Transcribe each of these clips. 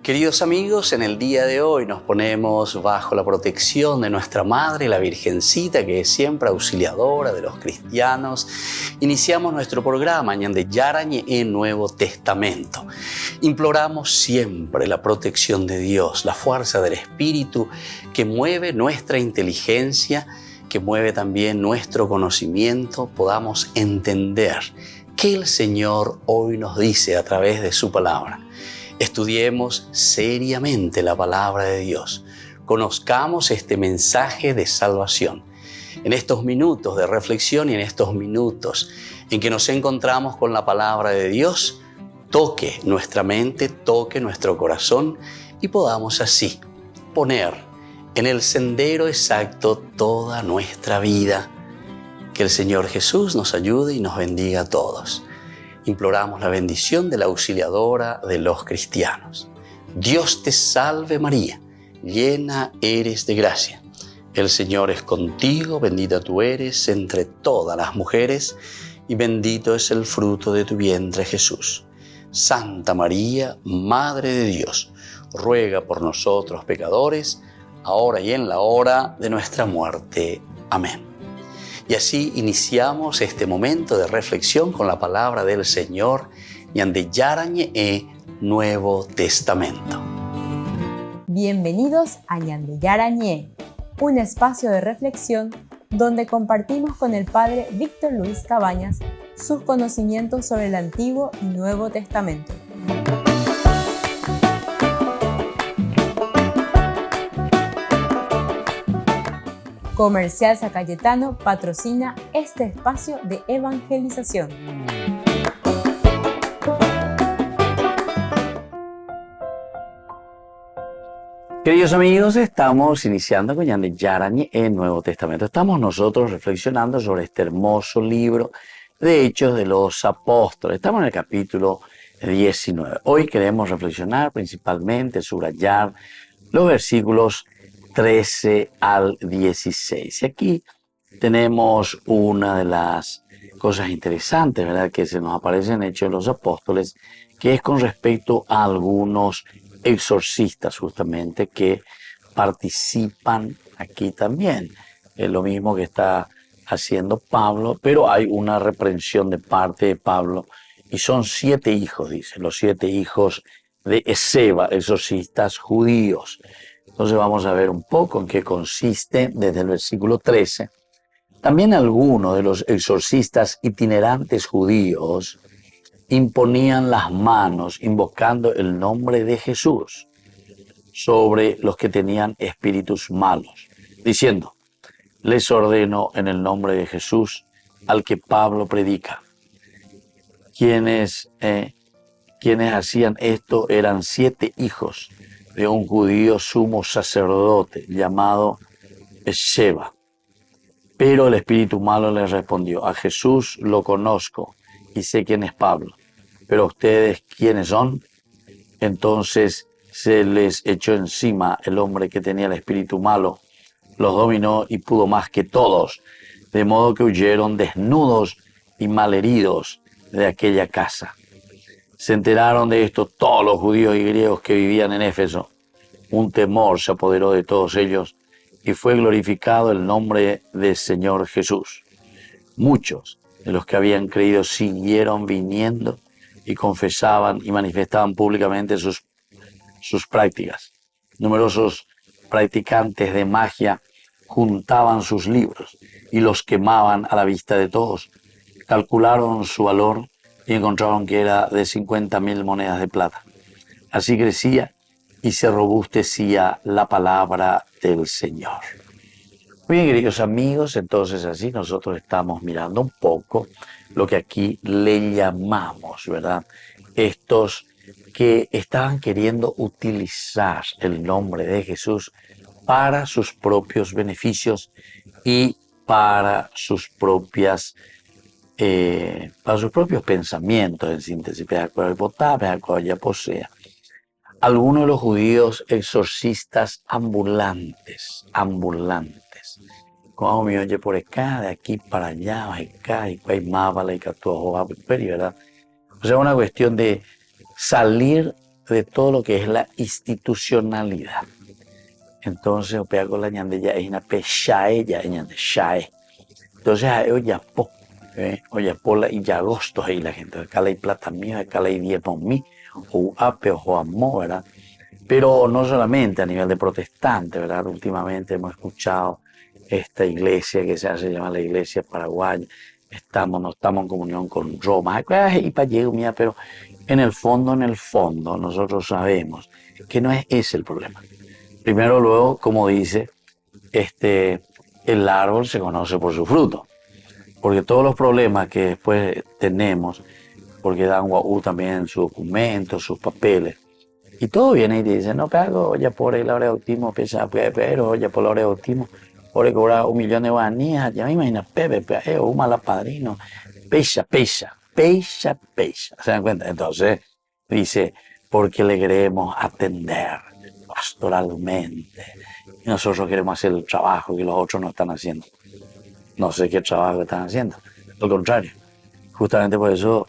Queridos amigos, en el día de hoy nos ponemos bajo la protección de nuestra Madre, la Virgencita, que es siempre auxiliadora de los cristianos. Iniciamos nuestro programa Ñande Yarañe en Nuevo Testamento. Imploramos siempre la protección de Dios, la fuerza del Espíritu que mueve nuestra inteligencia, que mueve también nuestro conocimiento, podamos entender qué el Señor hoy nos dice a través de su palabra. Estudiemos seriamente la palabra de Dios. Conozcamos este mensaje de salvación. En estos minutos de reflexión y en estos minutos en que nos encontramos con la palabra de Dios, toque nuestra mente, toque nuestro corazón y podamos así poner en el sendero exacto toda nuestra vida. Que el Señor Jesús nos ayude y nos bendiga a todos. Imploramos la bendición de la auxiliadora de los cristianos. Dios te salve María, llena eres de gracia. El Señor es contigo, bendita tú eres entre todas las mujeres y bendito es el fruto de tu vientre Jesús. Santa María, Madre de Dios, ruega por nosotros pecadores, ahora y en la hora de nuestra muerte. Amén. Y así iniciamos este momento de reflexión con la palabra del Señor, Ñande Yarañe Nuevo Testamento. Bienvenidos a Ñande Yarañe, un espacio de reflexión donde compartimos con el Padre Víctor Luis Cabañas sus conocimientos sobre el Antiguo y Nuevo Testamento. Comercial San Cayetano patrocina este espacio de evangelización. Queridos amigos, estamos iniciando con Ñande Yarañe en Nuevo Testamento. Estamos nosotros reflexionando sobre este hermoso libro de Hechos de los Apóstoles. Estamos en el capítulo 19. Hoy queremos reflexionar principalmente, subrayar los versículos 13 al 16. Y aquí tenemos una de las cosas interesantes, ¿verdad?, que se nos aparece en Hechos de los Apóstoles, que es con respecto a algunos exorcistas justamente que participan aquí también. Es lo mismo que está haciendo Pablo, pero hay una reprensión de parte de Pablo y son 7 hijos, dice, los 7 hijos de Esceva, exorcistas judíos. Entonces vamos a ver un poco en qué consiste desde el versículo 13. También algunos de los exorcistas itinerantes judíos imponían las manos invocando el nombre de Jesús sobre los que tenían espíritus malos, diciendo: les ordeno en el nombre de Jesús al que Pablo predica. Quienes hacían esto eran 7 hijos de un judío sumo sacerdote llamado Esceva. Pero el espíritu malo les respondió: a Jesús lo conozco y sé quién es Pablo, pero ustedes ¿quiénes son? Entonces se les echó encima el hombre que tenía el espíritu malo, los dominó y pudo más que todos, de modo que huyeron desnudos y malheridos de aquella casa. Se enteraron de esto todos los judíos y griegos que vivían en Éfeso. Un temor se apoderó de todos ellos y fue glorificado el nombre del Señor Jesús. Muchos de los que habían creído siguieron viniendo y confesaban y manifestaban públicamente sus prácticas. Numerosos practicantes de magia juntaban sus libros y los quemaban a la vista de todos. Calcularon su valor y encontraron que era de 50,000 monedas de plata. Así crecía y se robustecía la palabra del Señor. Muy bien, queridos amigos, entonces así nosotros estamos mirando un poco lo que aquí le llamamos, ¿verdad?, estos que estaban queriendo utilizar el nombre de Jesús para sus propios beneficios y para sus propios pensamientos, en síntesis. Algunos de los judíos exorcistas ambulantes, como me oye por acá, de aquí para allá, ¿verdad? O sea, una cuestión de salir de todo lo que es la institucionalidad. Entonces, opea con la ñande ya es una peshae, ya es ñande shae. Entonces, oye, pola y ya agosto ahí la gente, acá hay plata mía, acá hay 10.000, o ape o amor, ¿verdad? Pero no solamente a nivel de protestante, ¿verdad? Últimamente hemos escuchado esta iglesia que se llama la iglesia paraguaya, no estamos en comunión con Roma, y para llegar, pero en el fondo, nosotros sabemos que no es ese el problema. Primero, luego, como dice, el árbol se conoce por su fruto, porque todos los problemas que después tenemos, porque dan guau también sus documentos, sus papeles, y todo viene y dice, no, pero oye, por el hora de autismo, pero oye, por la hora de autismo, por cobrar 1.000.000 de guaraníes, ya me imagino, un malapadrino, pecha. ¿Se dan cuenta? Entonces, dice, porque le queremos atender pastoralmente. Y nosotros queremos hacer el trabajo que los otros no están haciendo. No sé qué trabajo están haciendo. Al contrario, justamente por eso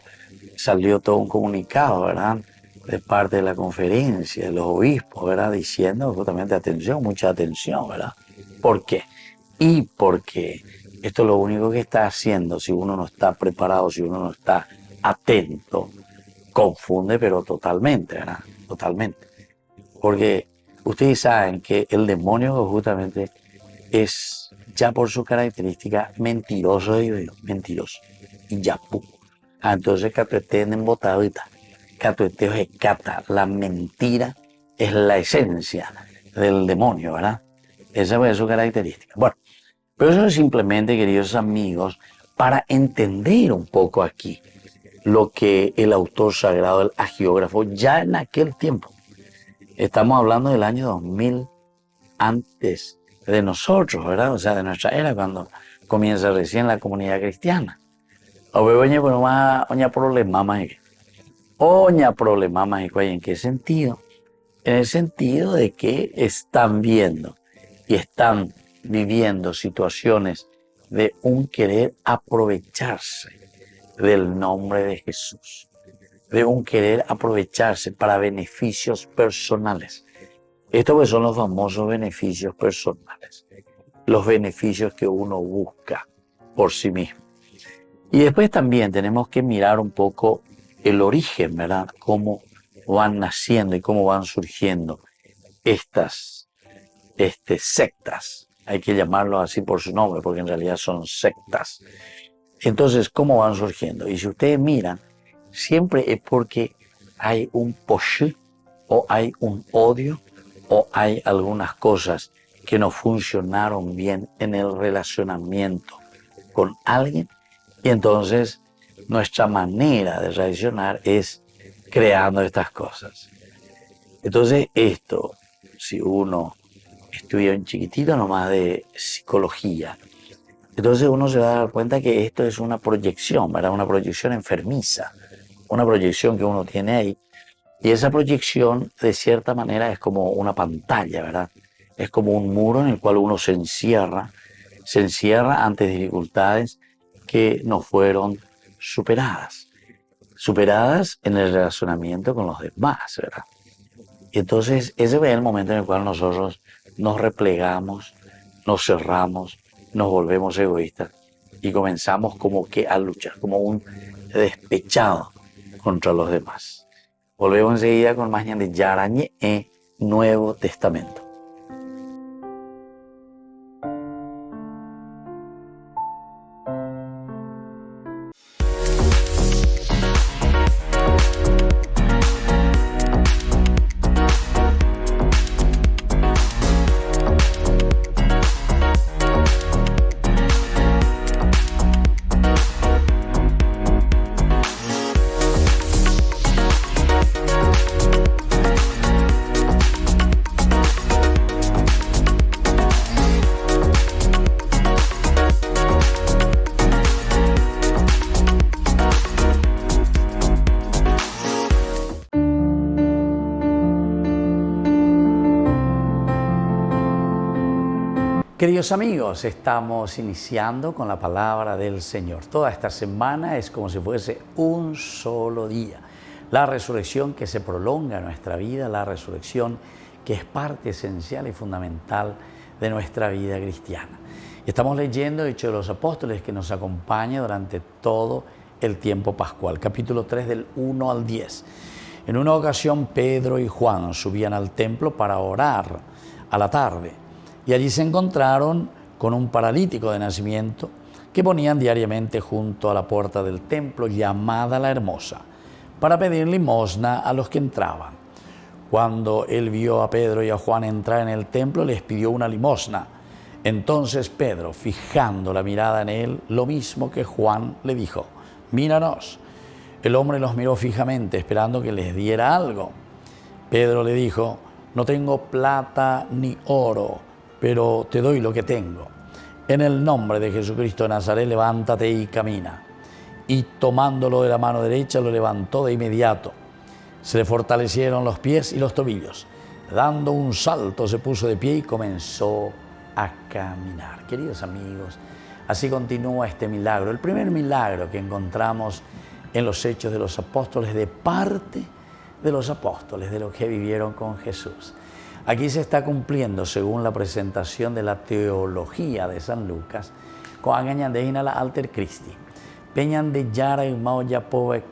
salió todo un comunicado, ¿verdad?, de parte de la conferencia, de los obispos, ¿verdad?, diciendo justamente atención, mucha atención, ¿verdad? ¿Por qué? Y porque esto es lo único que está haciendo, si uno no está preparado, si uno no está atento, confunde, pero totalmente, ¿verdad? Totalmente. Porque ustedes saben que el demonio justamente es, ya por su característica, mentiroso, mentiroso. Y ya, entonces, en botadita. Catueteo es cata, la mentira es la esencia del demonio, ¿verdad? Esa es su característica. Bueno, pero eso es simplemente, queridos amigos, para entender un poco aquí lo que el autor sagrado, el agiógrafo, ya en aquel tiempo, estamos hablando del año 2000 antes de nosotros, ¿verdad? O sea, de nuestra era, cuando comienza recién la comunidad cristiana. Problema mágico, ¿en qué sentido? En el sentido de que están viendo y están viviendo situaciones de un querer aprovecharse del nombre de Jesús, de un querer aprovecharse para beneficios personales. Estos pues son los famosos beneficios personales, los beneficios que uno busca por sí mismo. Y después también tenemos que mirar un poco el origen, ¿verdad? Cómo van naciendo y cómo van surgiendo estas sectas. Hay que llamarlo así por su nombre, porque en realidad son sectas. Entonces, ¿cómo van surgiendo? Y si ustedes miran, siempre es porque hay un poshú, o hay un odio, o hay algunas cosas que no funcionaron bien en el relacionamiento con alguien. Y entonces nuestra manera de reaccionar es creando estas cosas. Entonces esto, si uno estudia un chiquitito nomás de psicología, entonces uno se va a dar cuenta que esto es una proyección, ¿verdad? Una proyección enfermiza, una proyección que uno tiene ahí. Y esa proyección, de cierta manera, es como una pantalla, ¿verdad? Es como un muro en el cual uno se encierra ante dificultades que no fueron superadas en el relacionamiento con los demás, ¿verdad? Y entonces ese es el momento en el cual nosotros nos replegamos, nos cerramos, nos volvemos egoístas y comenzamos como que a luchar, como un despechado contra los demás. Volvemos enseguida con más de Yarañe en Nuevo Testamento. Queridos amigos, estamos iniciando con la palabra del Señor. Toda esta semana es como si fuese un solo día. La resurrección que se prolonga en nuestra vida, la resurrección que es parte esencial y fundamental de nuestra vida cristiana. Estamos leyendo Hechos de los Apóstoles, que nos acompaña durante todo el tiempo pascual, capítulo 3 del 1 al 10. En una ocasión Pedro y Juan subían al templo para orar a la tarde y allí se encontraron con un paralítico de nacimiento que ponían diariamente junto a la puerta del templo llamada La Hermosa para pedir limosna a los que entraban. Cuando él vio a Pedro y a Juan entrar en el templo, les pidió una limosna. Entonces Pedro, fijando la mirada en él, lo mismo que Juan, le dijo: míranos. El hombre los miró fijamente, esperando que les diera algo. Pedro le dijo: no tengo plata ni oro, pero te doy lo que tengo. En el nombre de Jesucristo de Nazaret, levántate y camina. Y tomándolo de la mano derecha, lo levantó de inmediato. Se le fortalecieron los pies y los tobillos. Dando un salto, se puso de pie y comenzó a caminar. Queridos amigos, así continúa este milagro. El primer milagro que encontramos en los Hechos de los Apóstoles, de parte de los apóstoles, de los que vivieron con Jesús. Aquí se está cumpliendo, según la presentación de la teología de San Lucas, con Angañan de Inala Alter Christi. Peñan de Yara y Mao Yapobe,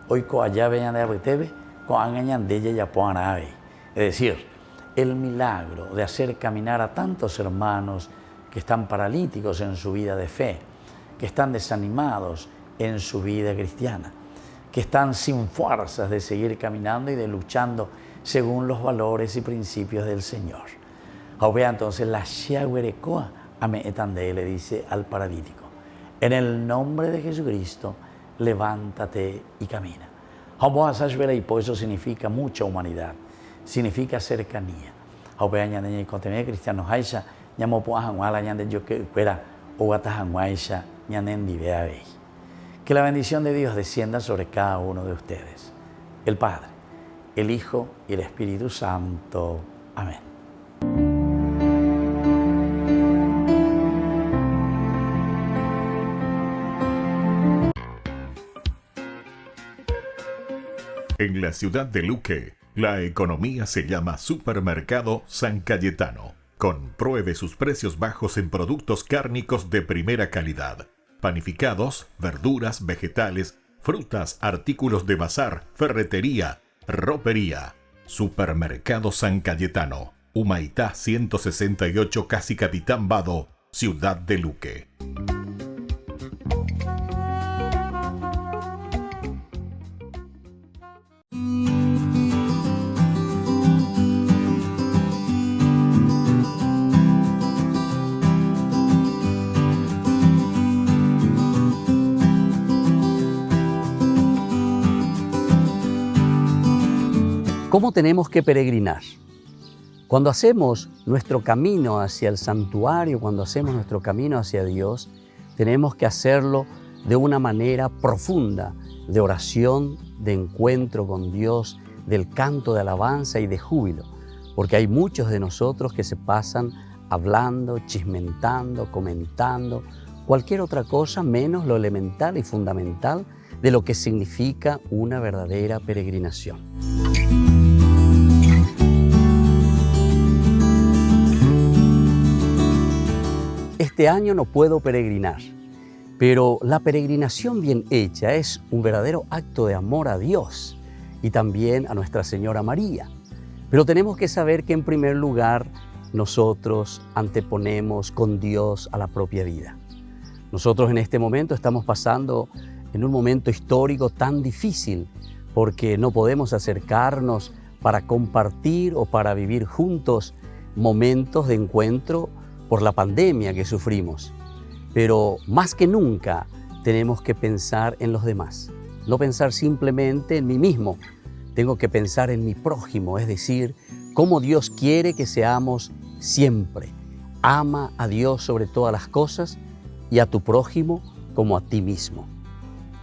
hoy coallá veñan de Abritebe, con Angañan de Yapoanabe. Es decir, el milagro de hacer caminar a tantos hermanos que están paralíticos en su vida de fe, que están desanimados en su vida cristiana, que están sin fuerzas de seguir caminando y de luchando según los valores y principios del Señor. Ahora entonces la Xiaguerecoa Ametande le dice al paralítico: en el nombre de Jesucristo, levántate y camina. Y por eso significa mucha humanidad, significa cercanía. Ahora ñande y contenido cristiano Aisha, llamo po ajanguala ñande yo que fuera o atajanguaisha ñande vea ve. Que la bendición de Dios descienda sobre cada uno de ustedes, el Padre, el Hijo y el Espíritu Santo. Amén. En la ciudad de Luque, la economía se llama Supermercado San Cayetano. Compruebe sus precios bajos en productos cárnicos de primera calidad. Panificados, verduras, vegetales, frutas, artículos de bazar, ferretería, ropería. Supermercado San Cayetano, Humaitá 168, Casi Capitán Vado, Ciudad de Luque. ¿Cómo tenemos que peregrinar? Cuando hacemos nuestro camino hacia el santuario, cuando hacemos nuestro camino hacia Dios, tenemos que hacerlo de una manera profunda, de oración, de encuentro con Dios, del canto de alabanza y de júbilo, porque hay muchos de nosotros que se pasan hablando, chismentando, comentando, cualquier otra cosa menos lo elemental y fundamental de lo que significa una verdadera peregrinación. Este año no puedo peregrinar, pero la peregrinación bien hecha es un verdadero acto de amor a Dios y también a Nuestra Señora María. Pero tenemos que saber que en primer lugar nosotros anteponemos con Dios a la propia vida. Nosotros en este momento estamos pasando en un momento histórico tan difícil porque no podemos acercarnos para compartir o para vivir juntos momentos de encuentro por la pandemia que sufrimos. Pero más que nunca tenemos que pensar en los demás, no pensar simplemente en mí mismo. Tengo que pensar en mi prójimo, es decir, cómo Dios quiere que seamos siempre. Ama a Dios sobre todas las cosas y a tu prójimo como a ti mismo.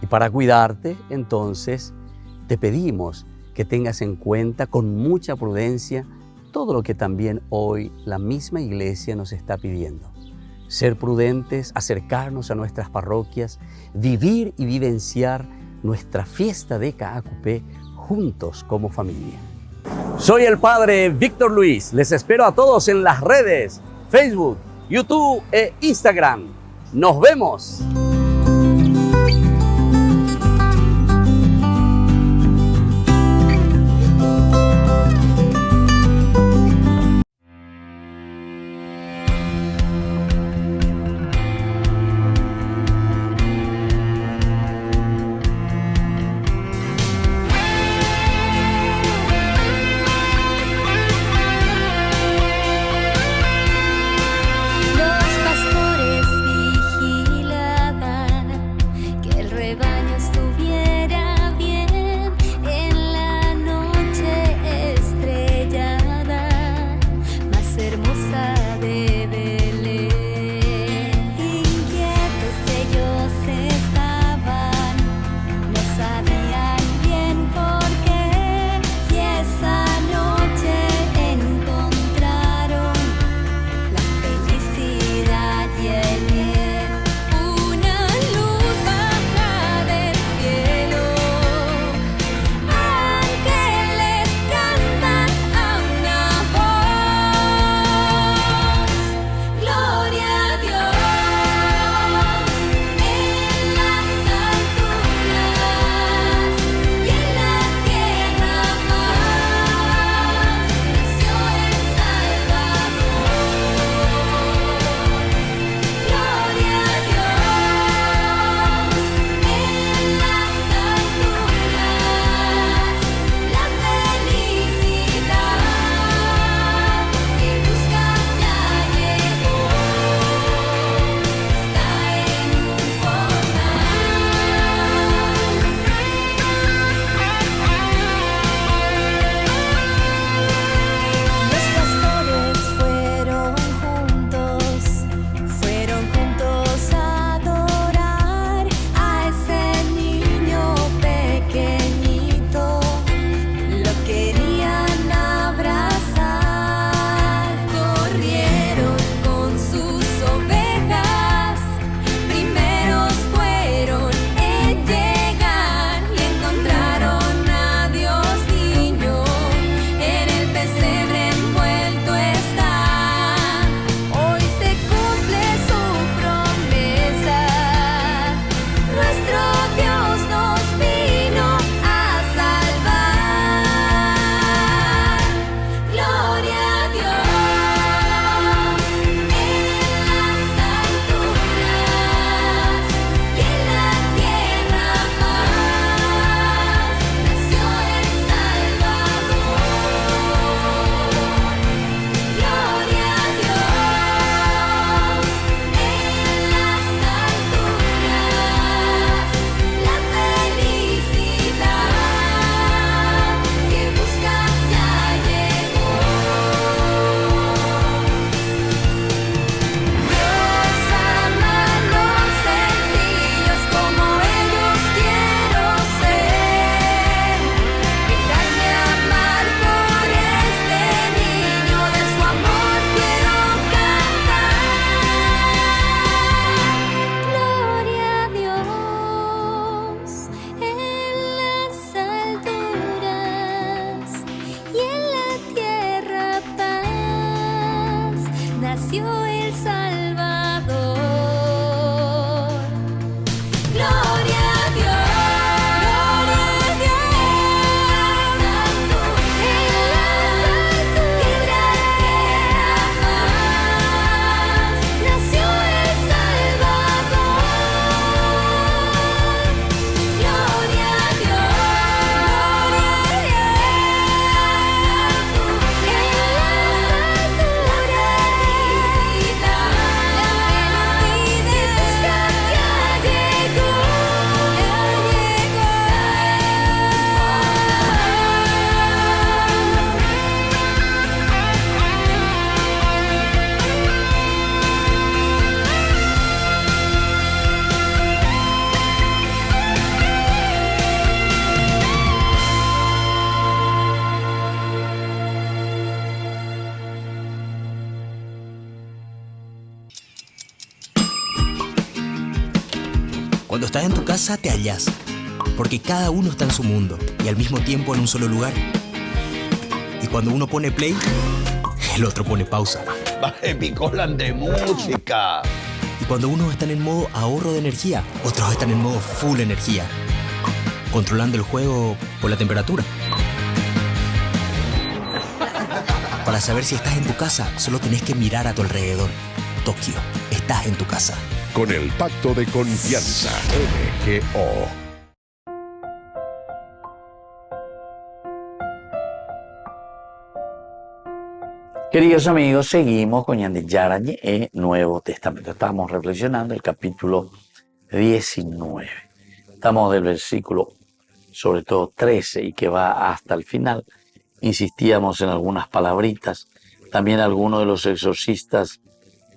Y para cuidarte, entonces, te pedimos que tengas en cuenta con mucha prudencia todo lo que también hoy la misma Iglesia nos está pidiendo. Ser prudentes, acercarnos a nuestras parroquias, vivir y vivenciar nuestra fiesta de Caacupé juntos como familia. Soy el padre Víctor Luis. Les espero a todos en las redes, Facebook, YouTube e Instagram. ¡Nos vemos! Cuando estás en tu casa te hallas. porque cada uno está en su mundo y al mismo tiempo en un solo lugar. Y cuando uno pone play, el otro pone pausa. Baje picolan de música. Y cuando unos están en modo ahorro de energía, otros están en modo full energía, controlando el juego por la temperatura. Para saber si estás en tu casa, solo tenés que mirar a tu alrededor. Tokio, estás en tu casa. Con el Pacto de Confianza, MGO. Queridos amigos, seguimos con Ñande Yarañe en Nuevo Testamento. Estamos reflexionando el capítulo 19. Estamos del versículo, sobre todo 13, y que va hasta el final. Insistíamos en algunas palabritas. También algunos de los exorcistas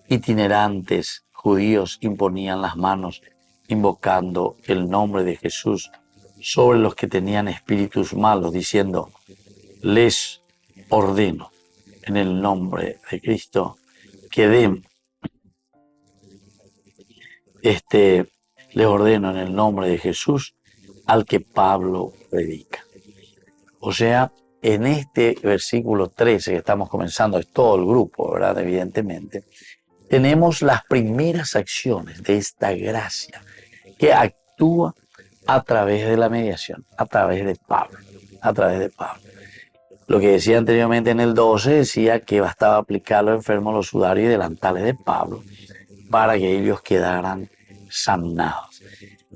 itinerantes judíos imponían las manos invocando el nombre de Jesús sobre los que tenían espíritus malos, diciendo: les ordeno en el nombre de Cristo que den, les ordeno en el nombre de Jesús al que Pablo predica. O sea, en este versículo 13 que estamos comenzando, es todo el grupo, ¿verdad? Evidentemente, tenemos las primeras acciones de esta gracia que actúa a través de la mediación, a través de Pablo, Lo que decía anteriormente en el 12 decía que bastaba aplicar a los enfermos los sudarios y delantales de Pablo para que ellos quedaran sanados.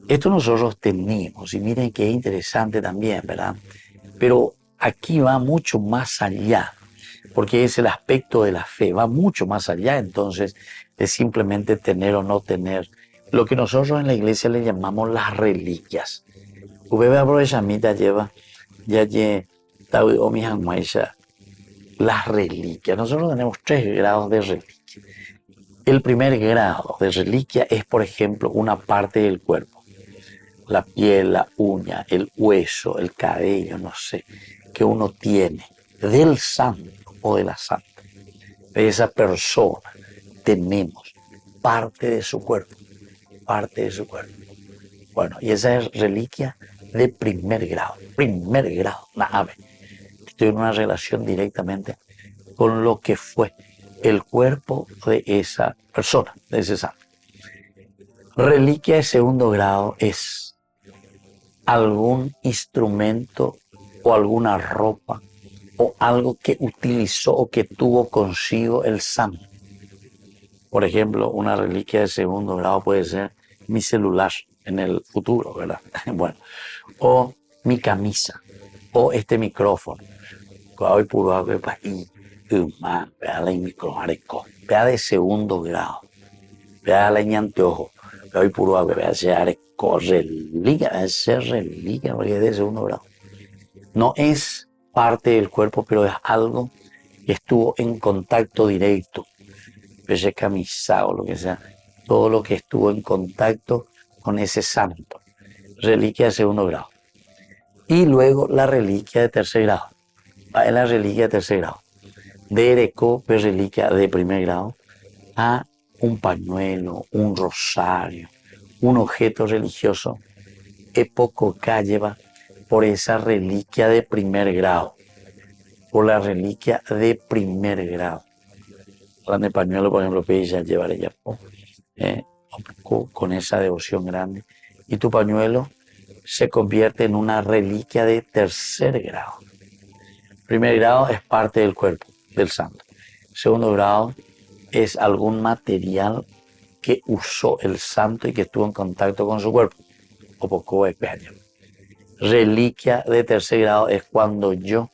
Esto nosotros tenemos, y miren qué interesante también, ¿verdad? Pero aquí va mucho más allá, porque es el aspecto de la fe, va mucho más allá entonces de simplemente tener o no tener lo que nosotros en la iglesia le llamamos las reliquias. Las reliquias. Nosotros tenemos 3 grados de reliquia. El primer grado de reliquia es, por ejemplo, una parte del cuerpo. La piel, la uña, el hueso, el cabello, no sé, que uno tiene del santo o de la santa. De esa persona tenemos parte de su cuerpo. Bueno, y esa es reliquia de primer grado. Nada, estoy en una relación directamente con lo que fue el cuerpo de esa persona, de ese santo. Reliquia de segundo grado es algún instrumento o alguna ropa o algo que utilizó o que tuvo consigo el santo. Por ejemplo, una reliquia de segundo grado puede ser mi celular en el futuro, ¿verdad? Bueno, o mi camisa, o este micrófono. Hoy puro agua y vea la micrófono, vea de segundo grado, vea la anteojo, hoy puro agua, vea reliquia, porque es de segundo grado. No es parte del cuerpo, pero es algo que estuvo en contacto directo, ese camisa o lo que sea, todo lo que estuvo en contacto con ese santo, reliquia de segundo grado. Y luego la reliquia de tercer grado. Es la reliquia de tercer grado. De Ereco, pues reliquia de primer grado, a un pañuelo, un rosario, un objeto religioso, poco lleva por esa reliquia de primer grado, por la reliquia de primer grado. Grande pañuelo, por ejemplo, que ya llevaré ya con esa devoción grande, y tu pañuelo se convierte en una reliquia de tercer grado. Primer grado es parte del cuerpo del santo. Segundo grado es algún material que usó el santo y que estuvo en contacto con su cuerpo. O poco de peña. Reliquia de tercer grado es cuando yo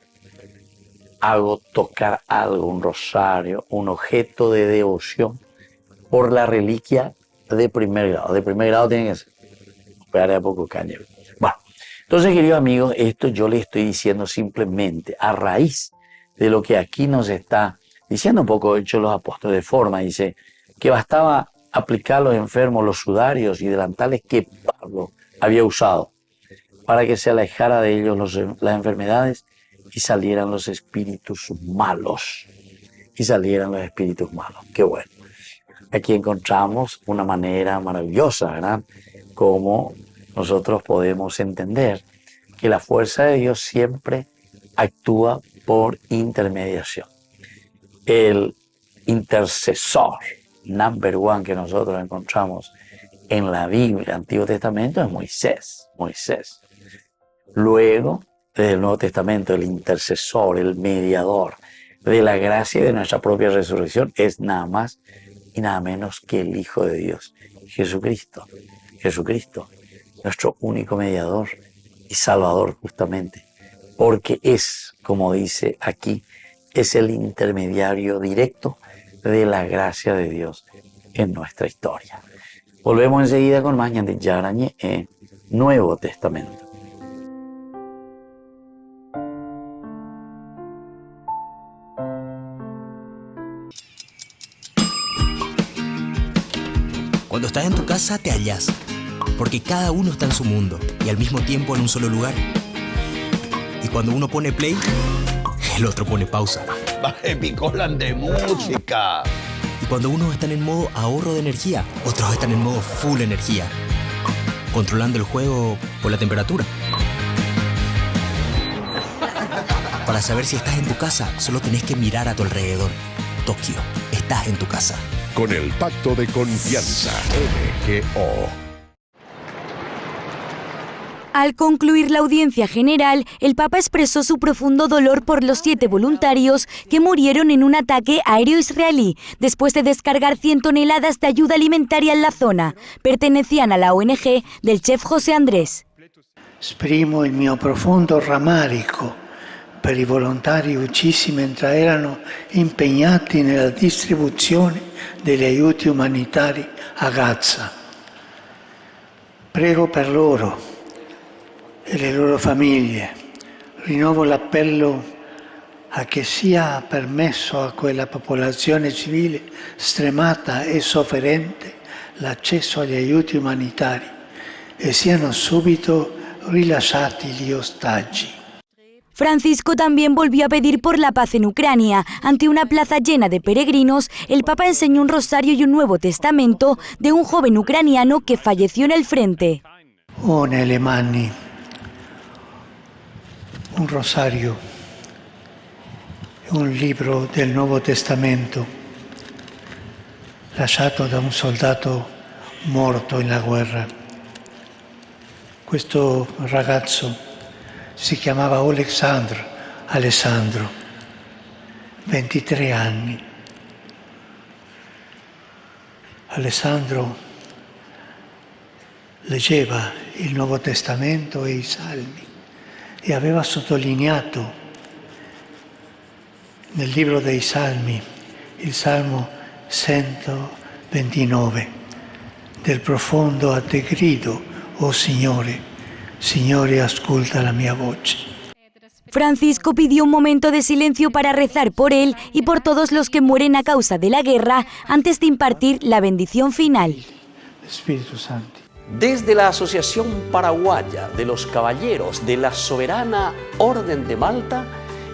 hago tocar algo, un rosario, un objeto de devoción, por la reliquia de primer grado. De primer grado tiene que ser. Esperaré a poco caña. Bueno, entonces, queridos amigos, esto yo les estoy diciendo simplemente a raíz de lo que aquí nos está diciendo un poco hecho los apóstoles de forma. Dice que bastaba aplicar a los enfermos los sudarios y delantales que Pablo había usado para que se alejara de ellos las enfermedades y salieran los espíritus malos. Qué bueno. Aquí encontramos una manera maravillosa, ¿verdad? Como nosotros podemos entender que la fuerza de Dios siempre actúa por intermediación. El intercesor number one que nosotros encontramos en la Biblia, Antiguo Testamento, es Moisés. Luego, desde el Nuevo Testamento, el intercesor, el mediador de la gracia y de nuestra propia resurrección es nada más y nada menos que el Hijo de Dios, Jesucristo. Jesucristo, nuestro único mediador y salvador justamente, porque es, como dice aquí, es el intermediario directo de la gracia de Dios en nuestra historia. Volvemos enseguida con más de Yarañé en Nuevo Testamento. Cuando estás en tu casa te hallas, porque cada uno está en su mundo y al mismo tiempo en un solo lugar. Y cuando uno pone play, el otro pone pausa. Baje Picolan de música. Y cuando unos están en modo ahorro de energía, otros están en modo full energía, controlando el juego por la temperatura. Para saber si estás en tu casa, solo tenés que mirar a tu alrededor. Tokio, estás en tu casa. Con el Pacto de Confianza, MGO. Al concluir la audiencia general, el Papa expresó su profundo dolor por los 7 voluntarios que murieron en un ataque aéreo israelí después de descargar 100 toneladas de ayuda alimentaria en la zona. Pertenecían a la ONG del chef José Andrés. Esprimo il mio profondo rammarico per i volontari uccisi mentre erano impegnati nella distribuzione degli aiuti umanitari a Gaza. Prego per loro e le loro famiglie. Rinnovo l'appello a che sia permesso a quella popolazione civile stremata e sofferente l'accesso agli aiuti umanitari e siano subito rilasciati gli ostaggi. Francisco también volvió a pedir por la paz en Ucrania. Ante una plaza llena de peregrinos, el Papa enseñó un rosario y un Nuevo Testamento de un joven ucraniano que falleció en el frente. Ho nelle mani un rosario e un libro del Nuovo Testamento lasciato da un soldato morto in la guerra. Questo ragazzo si chiamava Alessandro, 23 anni. Alessandro leggeva il Nuovo Testamento e i Salmi e aveva sottolineato nel libro dei Salmi il Salmo 129 del profondo a te grido, oh Signore, Signore, ascolta la mia voce. Francisco pidió un momento de silencio para rezar por él y por todos los que mueren a causa de la guerra antes de impartir la bendición final. Espíritu Santo. Desde la Asociación Paraguaya de los Caballeros de la Soberana Orden de Malta,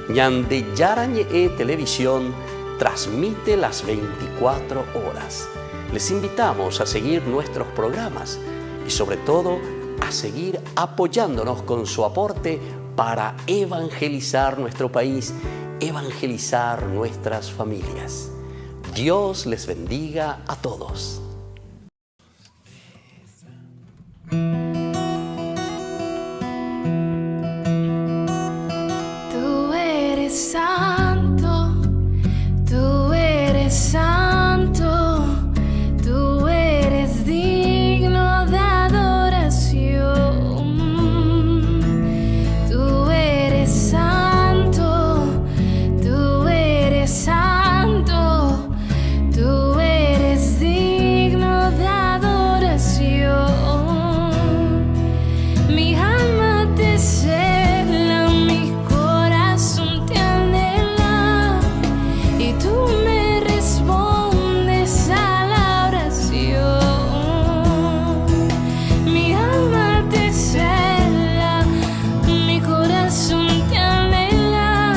Ñande Yarañé Televisión transmite las 24 horas. Les invitamos a seguir nuestros programas y sobre todo a seguir apoyándonos con su aporte para evangelizar nuestro país, evangelizar nuestras familias. Dios les bendiga a todos. Tú eres santo, tú eres santo, tú eres digno de adoración. Tú eres santo, tú eres santo, tú eres digno de adoración. Mi alma te cela, mi corazón te anhela, y tú me respondes a la oración. Mi alma te cela, mi corazón te anhela,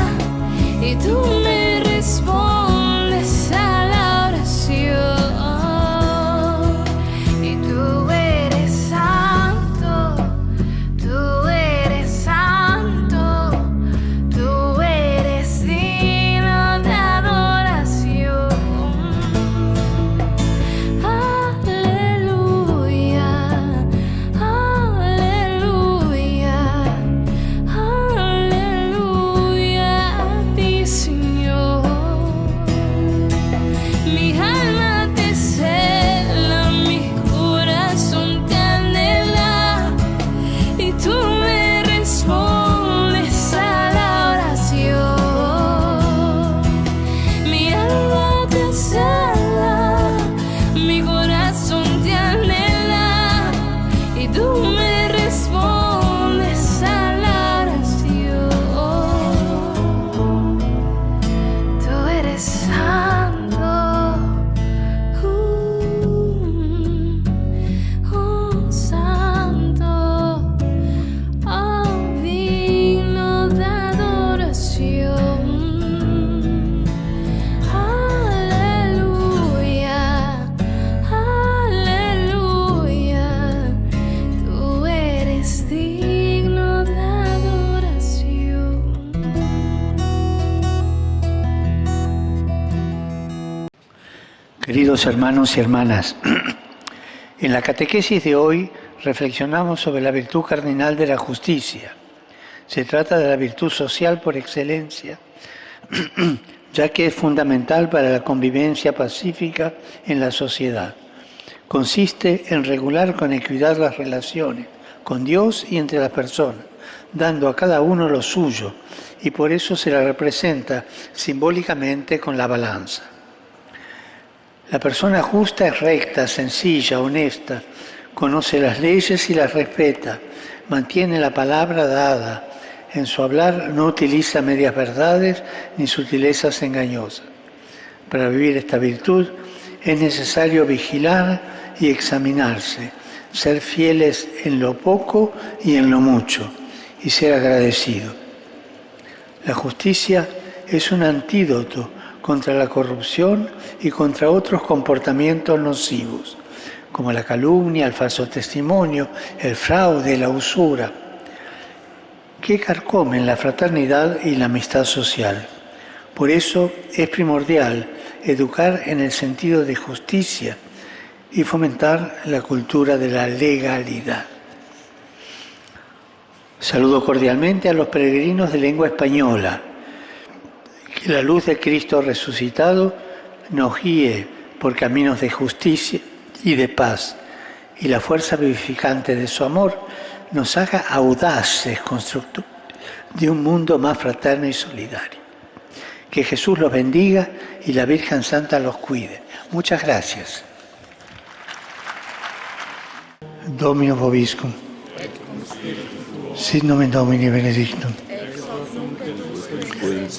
y tú me respondes a la oración. Y tú eres santo. Queridos hermanos y hermanas, en la catequesis de hoy reflexionamos sobre la virtud cardinal de la justicia. Se trata de la virtud social por excelencia, ya que es fundamental para la convivencia pacífica en la sociedad. Consiste en regular con equidad las relaciones con Dios y entre las personas, dando a cada uno lo suyo, y por eso se la representa simbólicamente con la balanza. La persona justa es recta, sencilla, honesta, conoce las leyes y las respeta, mantiene la palabra dada, en su hablar no utiliza medias verdades ni sutilezas engañosas. Para vivir esta virtud es necesario vigilar y examinarse, ser fieles en lo poco y en lo mucho, y ser agradecido. La justicia es un antídoto contra la corrupción y contra otros comportamientos nocivos, como la calumnia, el falso testimonio, el fraude, la usura, que carcomen la fraternidad y la amistad social. Por eso es primordial educar en el sentido de justicia y fomentar la cultura de la legalidad. Saludo cordialmente a los peregrinos de lengua española. Que la luz de Cristo resucitado nos guíe por caminos de justicia y de paz, y la fuerza vivificante de su amor nos haga audaces constructores de un mundo más fraterno y solidario. Que Jesús los bendiga y la Virgen Santa los cuide. Muchas gracias. Domino vobiscum. Sit nomen Domini benedictum.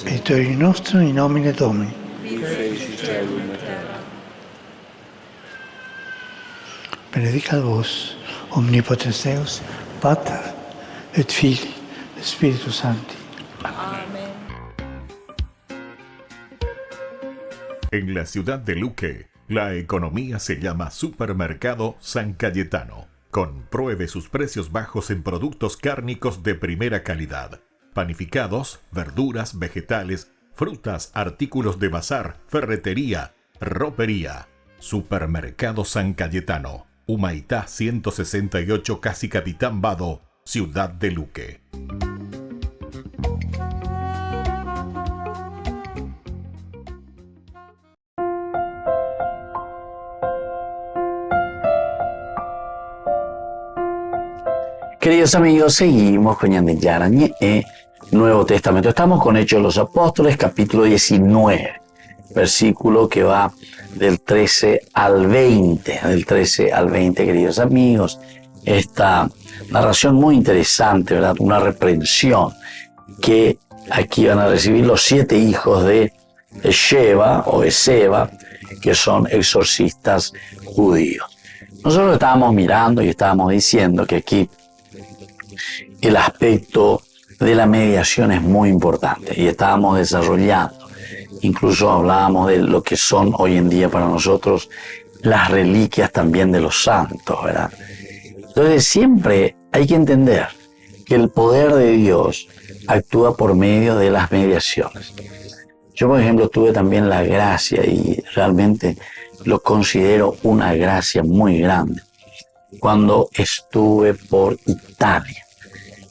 Et oi nostrum in nomine Domini. Benedicat vos, omnipotens Deus, Pater et Filii, et Spiritus Sancti. Amén. En la ciudad de Luque, la economía se llama Supermercado San Cayetano. Compruebe sus precios bajos en productos cárnicos de primera calidad. Panificados, verduras, vegetales, frutas, artículos de bazar, ferretería, ropería. Supermercado San Cayetano, Humaitá 168, Casi Capitán Vado, ciudad de Luque. Queridos amigos, seguimos con Ñande Yarañe, Nuevo Testamento. Estamos con Hechos de los Apóstoles, capítulo 19, versículo que va del 13 al 20. Del 13 al 20, queridos amigos. Esta narración muy interesante, ¿verdad? Una reprensión que aquí van a recibir los 7 hijos de Sheba o Eseba, que son exorcistas judíos. Nosotros estábamos mirando y estábamos diciendo que aquí el aspecto de la mediación es muy importante y estábamos desarrollando. Incluso hablábamos de lo que son hoy en día para nosotros las reliquias también de los santos, ¿verdad? Entonces siempre hay que entender que el poder de Dios actúa por medio de las mediaciones. Yo, por ejemplo, tuve también la gracia y realmente lo considero una gracia muy grande cuando estuve por Italia.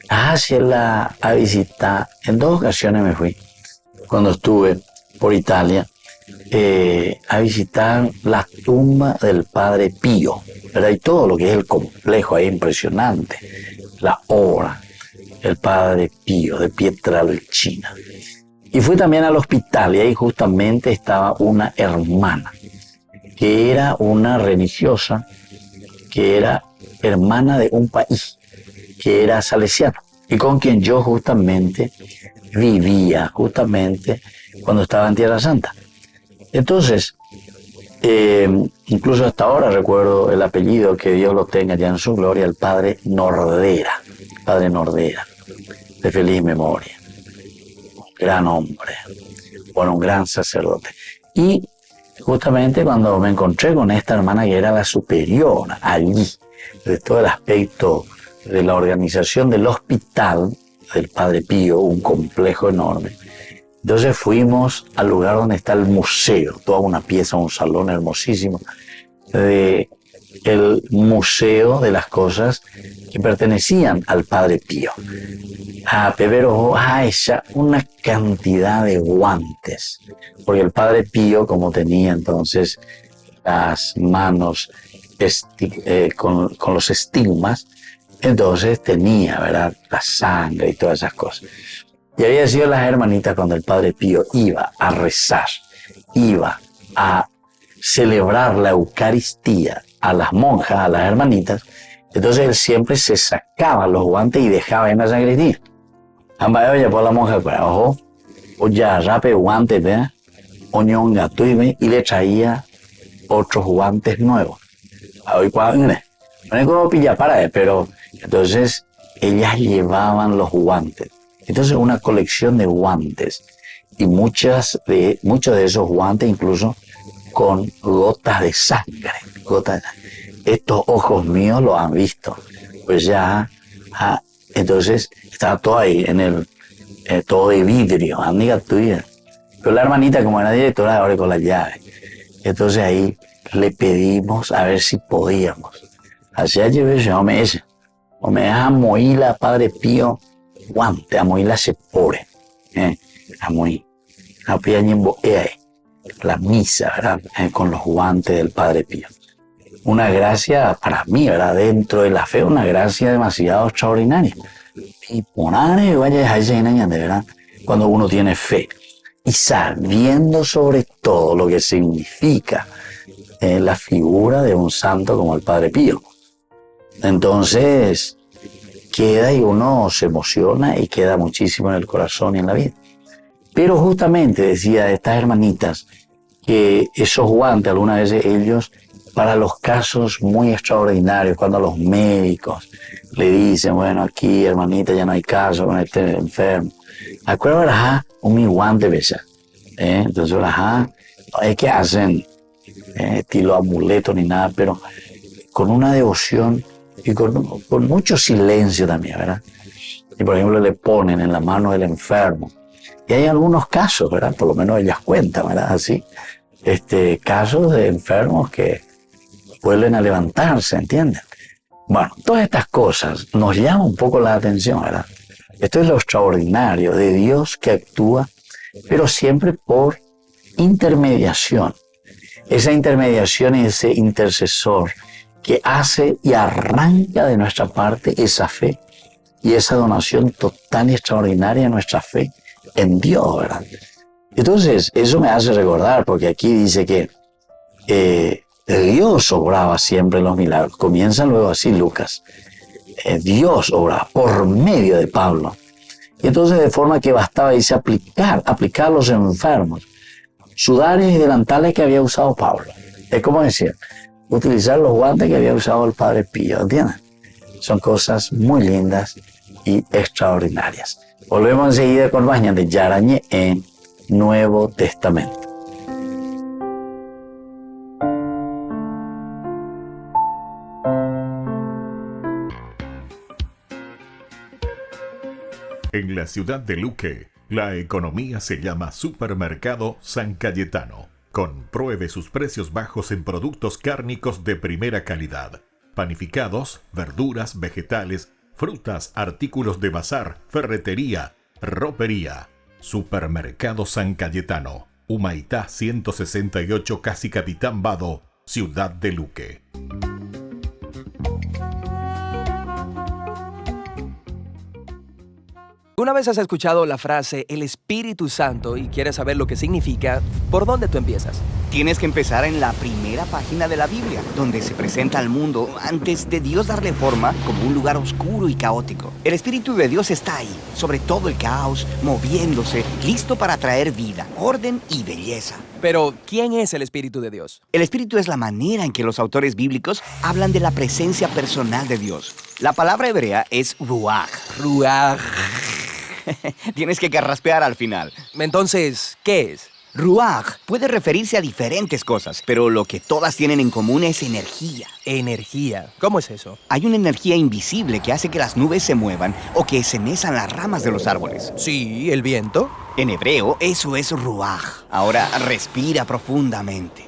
A visitar, en 2 ocasiones me fui, cuando estuve por Italia, a visitar la tumba del Padre Pío, ¿verdad? Y todo lo que es el complejo ahí impresionante, la obra del Padre Pío de Pietrelcina. Y fui también al hospital y ahí justamente estaba una hermana, que era una religiosa, que era hermana de un país, que era salesiano, y con quien yo justamente vivía, justamente cuando estaba en Tierra Santa. Entonces, incluso hasta ahora recuerdo el apellido, que Dios lo tenga ya en su gloria, el Padre Nordera, de feliz memoria. Un gran hombre, bueno, un gran sacerdote. Y justamente cuando me encontré con esta hermana que era la superior allí, de todo el aspecto de la organización del hospital del Padre Pío, un complejo enorme, Entonces fuimos al lugar donde está el museo, toda una pieza, un salón hermosísimo, de el museo de las cosas que pertenecían al Padre Pío. Pero esa una cantidad de guantes, porque el Padre Pío, como tenía entonces las manos con los estigmas, entonces tenía, ¿verdad?, la sangre y todas esas cosas. Y había sido las hermanitas cuando el Padre Pío iba a rezar, iba a celebrar la Eucaristía a las monjas, a las hermanitas. Entonces él siempre se sacaba los guantes y dejaba en la sacristía. Ambas oye por la monja, ojo, o ya rape guantes, ¿verdad? Oñonga tuibe, y le traía otros guantes nuevos. Hoy cuando no es como pilla para, pero entonces ellas llevaban los guantes. Entonces una colección de guantes y muchos de esos guantes incluso con gotas de sangre. Estos ojos míos lo han visto. Pues ya, entonces estaba todo ahí en todo de vidrio, amiga tuya. Pero la hermanita, como era directora, ahora con la llave. Entonces ahí le pedimos a ver si podíamos. Así llevé yo me deja moila Padre Pío guante, a moila se pore. A moí. A piañembo la misa, ¿verdad? Con los guantes del Padre Pío. Una gracia para mí, ¿verdad? Dentro de la fe, una gracia demasiado extraordinaria. Y poner, vaya, de verdad, cuando uno tiene fe y sabiendo sobre todo lo que significa la figura de un santo como el Padre Pío. Entonces queda y uno se emociona y queda muchísimo en el corazón y en la vida. Pero justamente decía estas hermanitas que esos guantes algunas veces ellos, para los casos muy extraordinarios, cuando los médicos le dicen, bueno, aquí hermanita ya no hay caso con este enfermo, acuérdate, un mi guante besa, entonces no es que hacen estilo amuleto ni nada, pero con una devoción y con mucho silencio también, ¿verdad? Y por ejemplo le ponen en la mano del enfermo. Y hay algunos casos, ¿verdad? Por lo menos ellas cuentan, ¿verdad? Así, casos de enfermos que vuelven a levantarse, ¿entienden? Bueno, todas estas cosas nos llaman un poco la atención, ¿verdad? Esto es lo extraordinario de Dios que actúa, pero siempre por intermediación. Esa intermediación y ese intercesor que hace y arranca de nuestra parte esa fe y esa donación total y extraordinaria de nuestra fe en Dios, ¿verdad? Entonces, eso me hace recordar, porque aquí dice que Dios obraba siempre los milagros. Comienza luego así Lucas. Dios obraba por medio de Pablo. Y entonces de forma que bastaba, dice, aplicar a los enfermos sudarios y delantales que había usado Pablo. Es como decir, utilizar los guantes que había usado el Padre Pío, ¿entienden? Son cosas muy lindas y extraordinarias. Volvemos enseguida con Baña de Yarañé en Nuevo Testamento. En la ciudad de Luque, la economía se llama Supermercado San Cayetano. Compruebe sus precios bajos en productos cárnicos de primera calidad. Panificados, verduras, vegetales, frutas, artículos de bazar, ferretería, ropería. Supermercado San Cayetano, Humaitá 168, Casi Capitán Vado, ciudad de Luque. ¿Una vez has escuchado la frase el Espíritu Santo y quieres saber lo que significa? ¿Por dónde tú empiezas? Tienes que empezar en la primera página de la Biblia, donde se presenta al mundo antes de Dios darle forma como un lugar oscuro y caótico. El Espíritu de Dios está ahí, sobre todo el caos, moviéndose, listo para traer vida, orden y belleza. Pero, ¿quién es el Espíritu de Dios? El Espíritu es la manera en que los autores bíblicos hablan de la presencia personal de Dios. La palabra hebrea es ruach. Ruach. Tienes que carraspear al final. Entonces, ¿qué es? Ruaj puede referirse a diferentes cosas, pero lo que todas tienen en común es energía. Energía. ¿Cómo es eso? Hay una energía invisible que hace que las nubes se muevan o que se mezan las ramas de los árboles. Sí, el viento. En hebreo, eso es ruaj. Ahora respira profundamente.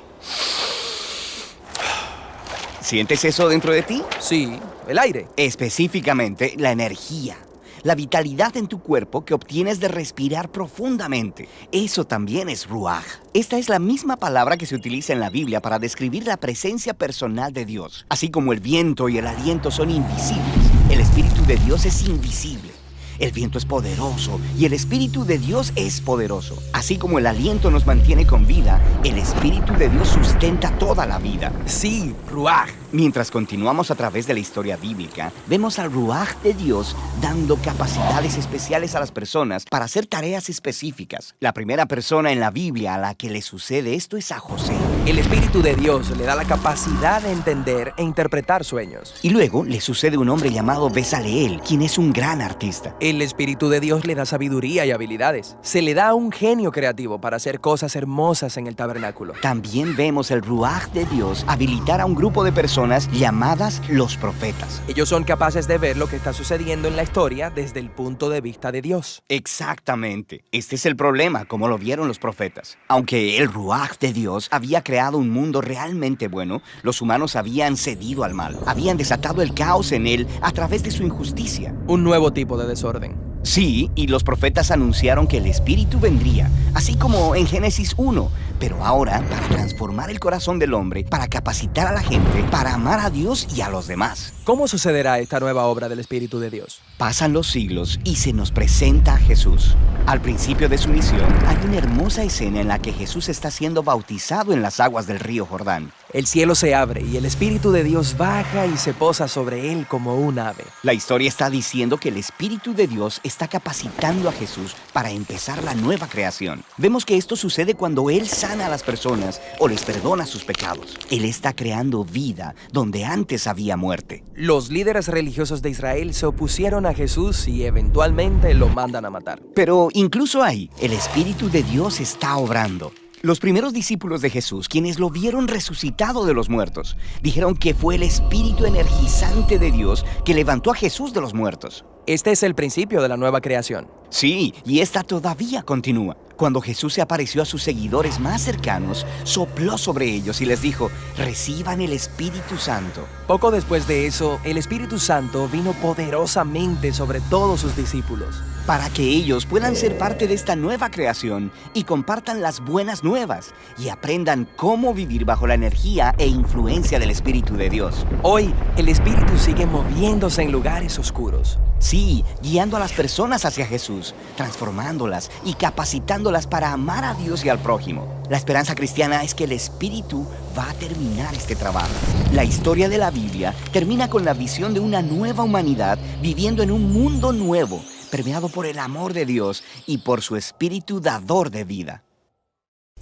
¿Sientes eso dentro de ti? Sí, el aire. Específicamente, la energía. La vitalidad en tu cuerpo que obtienes de respirar profundamente. Eso también es ruaj. Esta es la misma palabra que se utiliza en la Biblia para describir la presencia personal de Dios. Así como el viento y el aliento son invisibles, el Espíritu de Dios es invisible. El viento es poderoso y el Espíritu de Dios es poderoso. Así como el aliento nos mantiene con vida, el Espíritu de Dios sustenta toda la vida. Sí, ruaj. Mientras continuamos a través de la historia bíblica, vemos al ruaj de Dios dando capacidades especiales a las personas para hacer tareas específicas. La primera persona en la Biblia a la que le sucede esto es a José. El Espíritu de Dios le da la capacidad de entender e interpretar sueños. Y luego le sucede un hombre llamado Bezaleel, quien es un gran artista. El Espíritu de Dios le da sabiduría y habilidades. Se le da un genio creativo para hacer cosas hermosas en el tabernáculo. También vemos el ruaj de Dios habilitar a un grupo de personas llamadas los profetas. Ellos son capaces de ver lo que está sucediendo en la historia desde el punto de vista de Dios. Exactamente. Este es el problema, como lo vieron los profetas. Aunque el ruaj de Dios había creado un mundo realmente bueno, los humanos habían cedido al mal. Habían desatado el caos en él a través de su injusticia. Un nuevo tipo de desorden. Sí, y los profetas anunciaron que el Espíritu vendría, así como en Génesis 1, pero ahora para transformar el corazón del hombre, para capacitar a la gente, para amar a Dios y a los demás. ¿Cómo sucederá esta nueva obra del Espíritu de Dios? Pasan los siglos y se nos presenta a Jesús. Al principio de su misión, hay una hermosa escena en la que Jesús está siendo bautizado en las aguas del río Jordán. El cielo se abre y el Espíritu de Dios baja y se posa sobre él como un ave. La historia está diciendo que el Espíritu de Dios está capacitando a Jesús para empezar la nueva creación. Vemos que esto sucede cuando Él sana a las personas o les perdona sus pecados. Él está creando vida donde antes había muerte. Los líderes religiosos de Israel se opusieron a Jesús y eventualmente lo mandan a matar. Pero incluso ahí, el Espíritu de Dios está obrando. Los primeros discípulos de Jesús, quienes lo vieron resucitado de los muertos, dijeron que fue el espíritu energizante de Dios que levantó a Jesús de los muertos. Este es el principio de la nueva creación. Sí, y esta todavía continúa. Cuando Jesús se apareció a sus seguidores más cercanos, sopló sobre ellos y les dijo: reciban el Espíritu Santo. Poco después de eso, el Espíritu Santo vino poderosamente sobre todos sus discípulos. Para que ellos puedan ser parte de esta nueva creación y compartan las buenas nuevas y aprendan cómo vivir bajo la energía e influencia del Espíritu de Dios. Hoy, el Espíritu sigue moviéndose en lugares oscuros. Sí, guiando a las personas hacia Jesús, transformándolas y capacitándolas para amar a Dios y al prójimo. La esperanza cristiana es que el Espíritu va a terminar este trabajo. La historia de la Biblia termina con la visión de una nueva humanidad viviendo en un mundo nuevo, permeado por el amor de Dios y por su Espíritu dador de vida.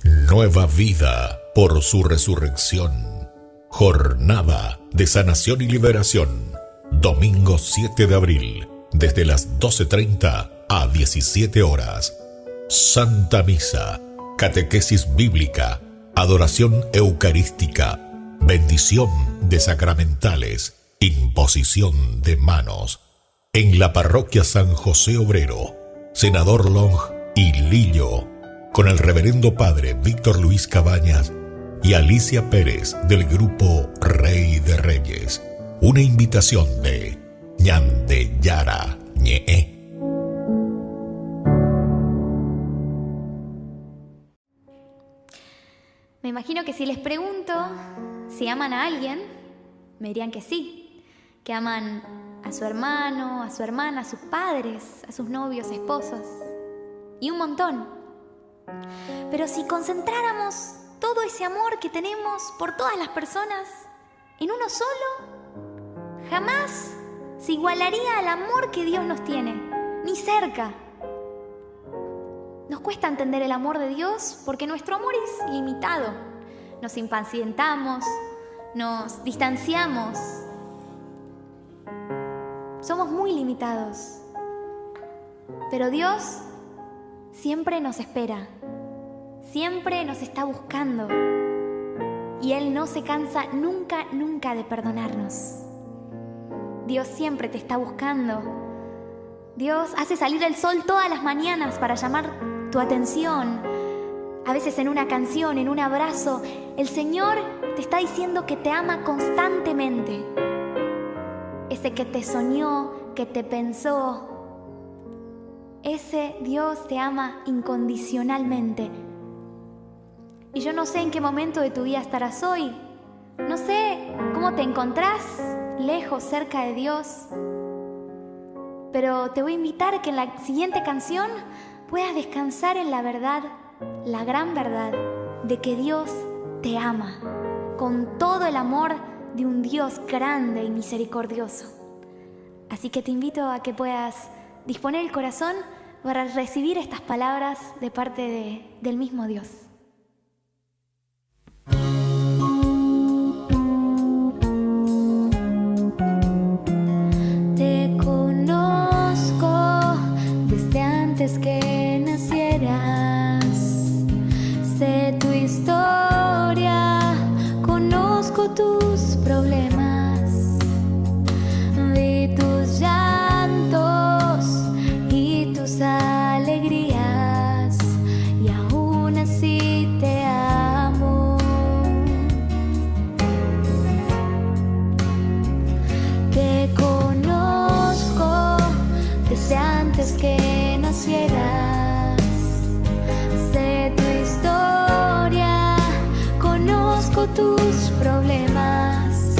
Nueva vida por su resurrección. Jornada de sanación y liberación. Domingo 7 de abril, desde las 12:30 a 17 horas. Santa Misa, catequesis bíblica, adoración eucarística, bendición de sacramentales, imposición de manos. En la parroquia San José Obrero, Senador Long y Lillo, con el reverendo padre Víctor Luis Cabañas y Alicia Pérez del grupo Rey de Reyes. Una invitación de Ñande Yara Ñe. Me imagino que si les pregunto si aman a alguien, me dirían que sí, que aman a su hermano, a su hermana, a sus padres, a sus novios, esposos y un montón. Pero si concentráramos todo ese amor que tenemos por todas las personas en uno solo, jamás se igualaría al amor que Dios nos tiene, ni cerca. Nos cuesta entender el amor de Dios porque nuestro amor es limitado. Nos impacientamos, nos distanciamos. Somos muy limitados. Pero Dios siempre nos espera, siempre nos está buscando. Y Él no se cansa nunca, nunca de perdonarnos. Dios siempre te está buscando. Dios hace salir el sol todas las mañanas para llamar tu atención. A veces en una canción, en un abrazo, el Señor te está diciendo que te ama constantemente. Ese que te soñó, que te pensó, ese Dios te ama incondicionalmente. Y yo no sé en qué momento de tu vida estarás hoy. No sé cómo te encontrás, lejos, cerca de Dios. Pero te voy a invitar a que en la siguiente canción puedas descansar en la verdad, la gran verdad, de que Dios te ama, con todo el amor de un Dios grande y misericordioso. Así que te invito a que puedas disponer el corazón para recibir estas palabras de parte del mismo Dios. Te conozco desde antes que nacieras. Sé tu historia, conozco tus problemas. Vi tus llantos y tus alegrías, y aún así te amo. Te conozco desde antes que nacieras. Sé tu historia, conozco tus problemas.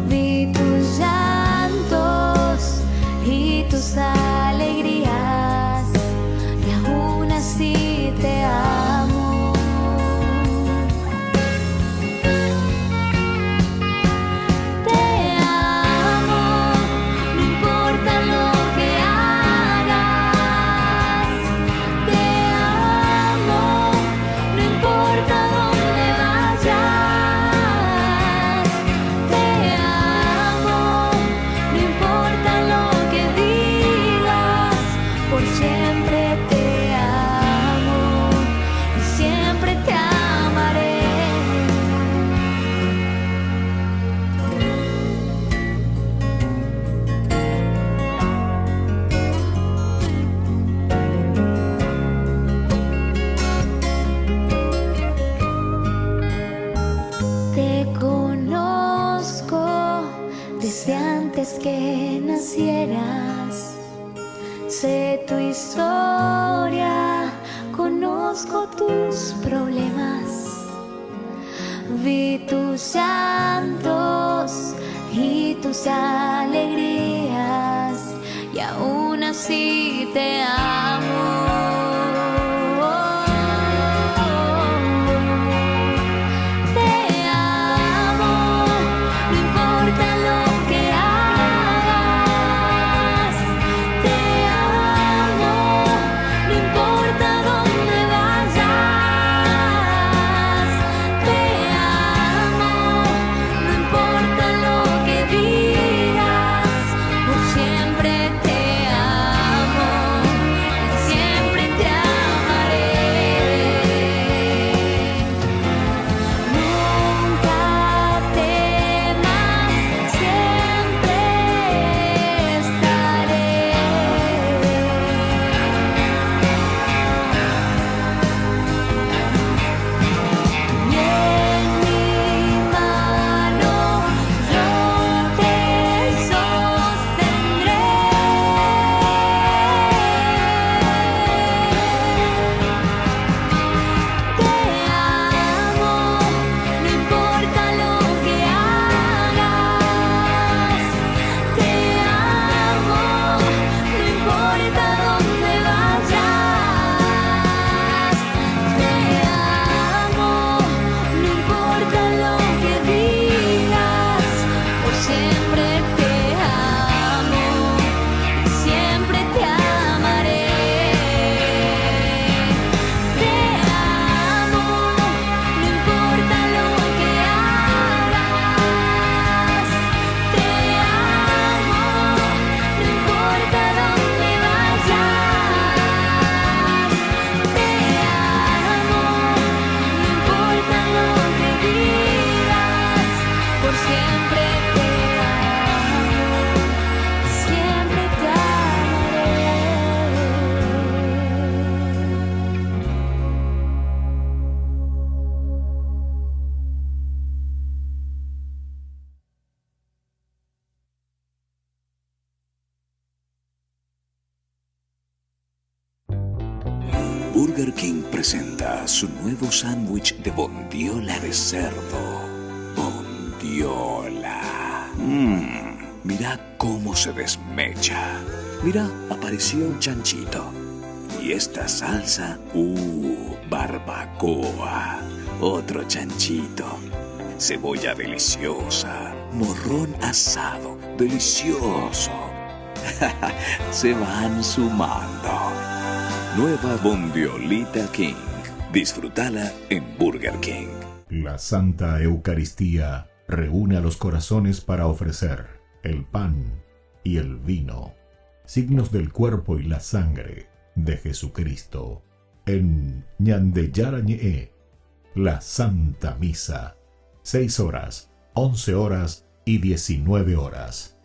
Vi tus llantos y tus alegrías, y aún así te amo. Te amo, no importa lo que hagas. Te amo, no importa dónde vayas. Te amo, no importa lo que digas, por siempre te amo y siempre te amaré. Te conozco desde antes que nacieras. Sé tu historia, conozco tus problemas. Vi tus llantos y tus alegrías, y aún así te amo. Te amo, no importa lo que hagas. Te amo, no importa dónde vayas. Te amo, no importa lo que digas, por siempre te amo y siempre Burger King presenta su nuevo sándwich de bondiola de cerdo. Bondiola. Mira cómo se desmecha. Mira, apareció un chanchito. Y esta salsa, barbacoa. Otro chanchito. Cebolla deliciosa. Morrón asado, delicioso. Se van sumando. Nueva Bondiolita King. Disfrútala en Burger King. La Santa Eucaristía reúne a los corazones para ofrecer el pan y el vino, signos del cuerpo y la sangre de Jesucristo. En Ñande Yarañe, la Santa Misa, 6 horas, 11 horas y 19 horas.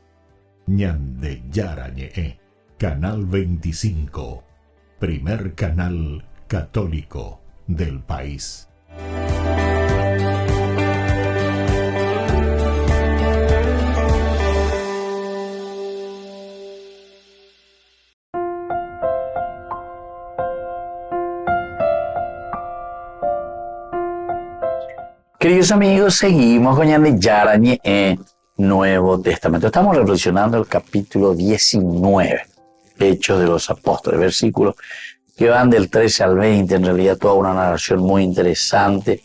Ñande Yarañe, Canal 25, primer canal católico del país. Queridos amigos, seguimos con Ñande Yarañe en Nuevo Testamento. Estamos reflexionando el capítulo 19, Hechos de los Apóstoles, versículos que van del 13 al 20, en realidad toda una narración muy interesante.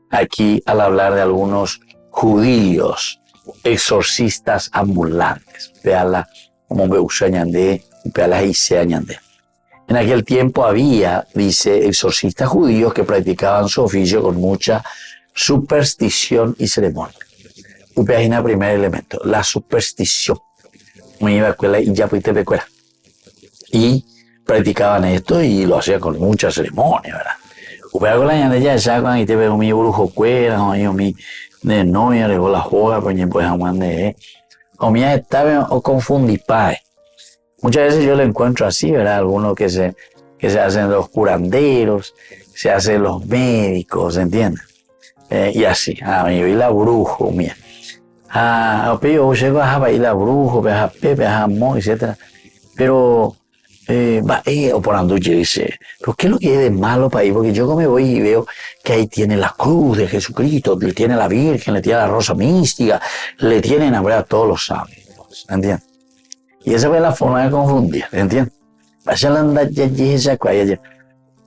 Aquí al hablar de algunos judíos, exorcistas ambulantes. Veala como me usa Ñande, veala y sea Ñande. En aquel tiempo había, dice, exorcistas judíos que practicaban su oficio con mucha superstición y ceremonia. Upéagina primer elemento, la superstición. Me iba a escuela y ya fuiste a escuela. Y practicaban esto y lo hacían con mucha ceremonia, ¿verdad? Upéagina con la ñande ya sacan y te veo mi brujo cuera, o mi de novia, le la joda, pues jamás de o mi estaba o confundí pae. Muchas veces yo lo encuentro así, ¿verdad? Algunos que se hacen los curanderos, se hacen los médicos, ¿entiendes? Y así, yo vi la brujo, mía. Yo llego a bailar brujo, a Pepe, a Jamón, etc. Pero, o por anduche dice, ¿pero qué es lo que hay de malo para ahí? Porque yo me voy y veo que ahí tiene la cruz de Jesucristo, le tiene la Virgen, le tiene la rosa mística, le tienen a todos los santos, ¿entiendes? Y esa fue la forma de confundir, ¿entiendes?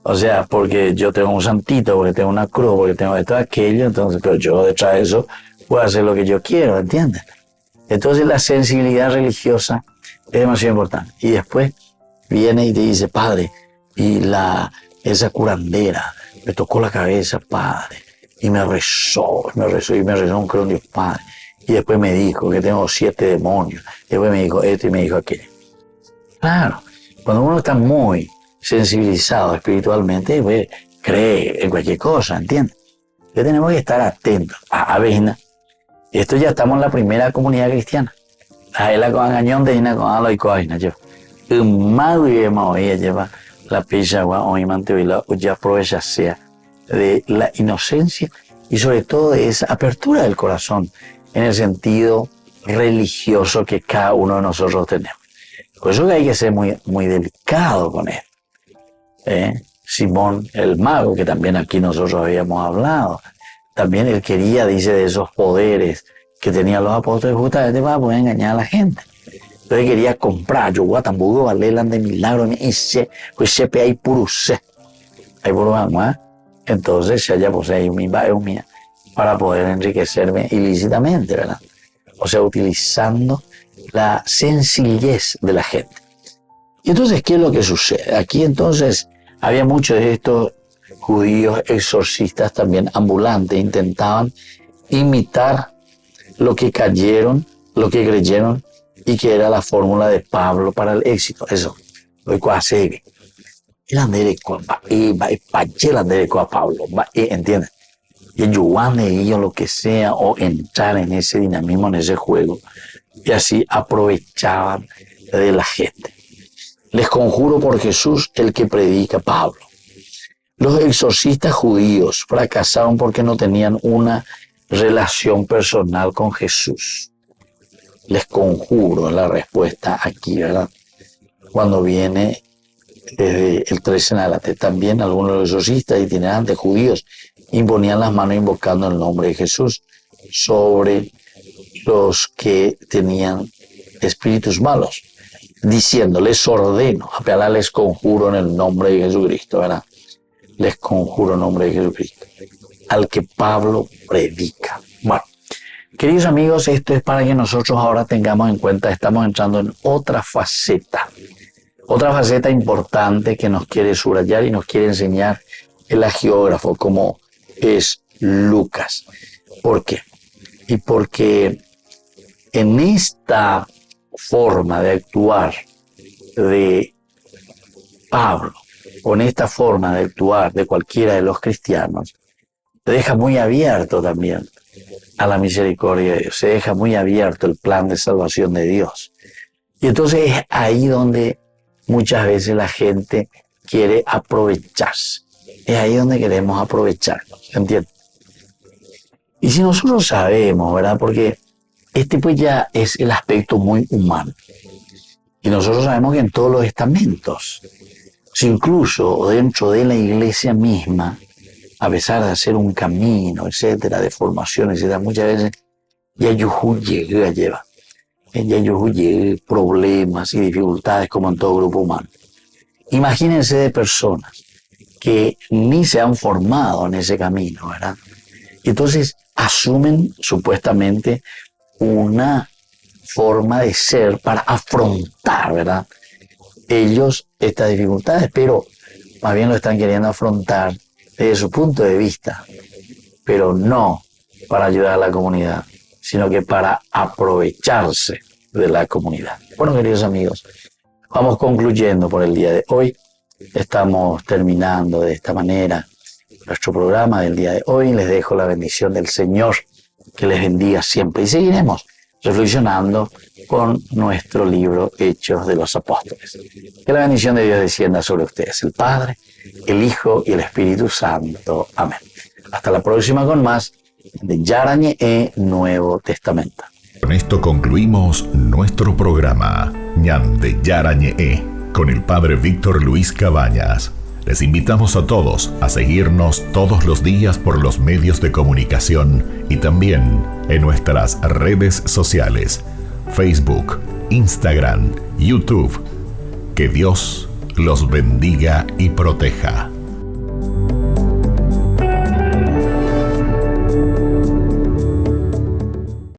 O sea, porque yo tengo un santito, porque tengo una cruz, porque tengo esto, aquello, entonces, pero yo detrás de eso puedo hacer lo que yo quiero, ¿entiendes? Entonces la sensibilidad religiosa es demasiado importante. Y después viene y te dice, padre, y esa curandera me tocó la cabeza, padre, y me rezó un creo en Dios, padre. Y después me dijo que tengo 7 demonios. Después me dijo esto y me dijo aquello. Claro, cuando uno está muy sensibilizado espiritualmente, pues cree en cualquier cosa, ¿entiendes? Entonces tenemos que estar atentos. A veces, esto ya estamos en la primera comunidad cristiana. Ahí la con engañón de Ina con alo y coina, yo. Mago y ella lleva la pilla, hoy mantevila, ya aprovecha sea de la inocencia y sobre todo de esa apertura del corazón en el sentido religioso que cada uno de nosotros tenemos. Por eso que hay que ser muy, muy delicado con él. Simón el mago, que también aquí nosotros habíamos hablado, también él quería, dice, de esos poderes que tenían los apóstoles justamente para poder engañar a la gente. Entonces quería comprar, yo guatambudo, valelan de milagro, y se, pues se pe ahí puruse, ahí puro más, entonces se haya pues ahí mi mía para poder enriquecerme ilícitamente, ¿verdad? O sea, utilizando la sencillez de la gente. Y entonces, ¿qué es lo que sucede? Aquí entonces había muchos de estos judíos exorcistas también ambulantes, intentaban imitar lo que creyeron y que era la fórmula de Pablo para el éxito. Eso, lo que hace el andereco a Pablo, ¿entiendes? Y ayudan de ellos lo que sea o entrar en ese dinamismo, en ese juego. Y así aprovechaban de la gente. Les conjuro por Jesús, el que predica Pablo. Los exorcistas judíos fracasaron porque no tenían una relación personal con Jesús. Les conjuro la respuesta aquí, ¿verdad? Cuando viene desde el 13 en adelante. También algunos de los exorcistas itinerantes judíos imponían las manos invocando el nombre de Jesús sobre los que tenían espíritus malos, diciendo, les ordeno, apelar, les conjuro en el nombre de Jesucristo, ¿verdad? Les conjuro en el nombre de Jesucristo, al que Pablo predica. Bueno, queridos amigos, esto es para que nosotros ahora tengamos en cuenta, estamos entrando en otra faceta importante que nos quiere subrayar y nos quiere enseñar el agiógrafo, como es Lucas. ¿Por qué? Y porque en esta forma de actuar de Pablo, o en esta forma de actuar de cualquiera de los cristianos, se deja muy abierto también a la misericordia de Dios, se deja muy abierto el plan de salvación de Dios. Y entonces es ahí donde muchas veces la gente quiere aprovecharse, es ahí donde queremos aprovecharnos, ¿entiendes? Y si nosotros sabemos, ¿verdad? Porque este pues ya es el aspecto muy humano. Y nosotros sabemos que en todos los estamentos, incluso dentro de la iglesia misma, a pesar de hacer un camino, etcétera, de formación, etcétera, muchas veces ya lleva problemas y dificultades como en todo grupo humano. Imagínense de personas que ni se han formado en ese camino, ¿verdad? Entonces asumen supuestamente una forma de ser para afrontar, ¿verdad?, ellos estas dificultades, pero más bien lo están queriendo afrontar desde su punto de vista, pero no para ayudar a la comunidad, sino que para aprovecharse de la comunidad. Bueno, queridos amigos, vamos concluyendo por el día de hoy. Estamos terminando de esta manera nuestro programa del día de hoy. Les dejo la bendición del Señor, que les bendiga siempre. Y seguiremos reflexionando con nuestro libro Hechos de los Apóstoles. Que la bendición de Dios descienda sobre ustedes, el Padre, el Hijo y el Espíritu Santo. Amén. Hasta la próxima con más de Yarañe Nuevo Testamento. Con esto concluimos nuestro programa Ñande Yarañe con el Padre Víctor Luis Cabañas. Les invitamos a todos a seguirnos todos los días por los medios de comunicación y también en nuestras redes sociales, Facebook, Instagram, YouTube. Que Dios los bendiga y proteja.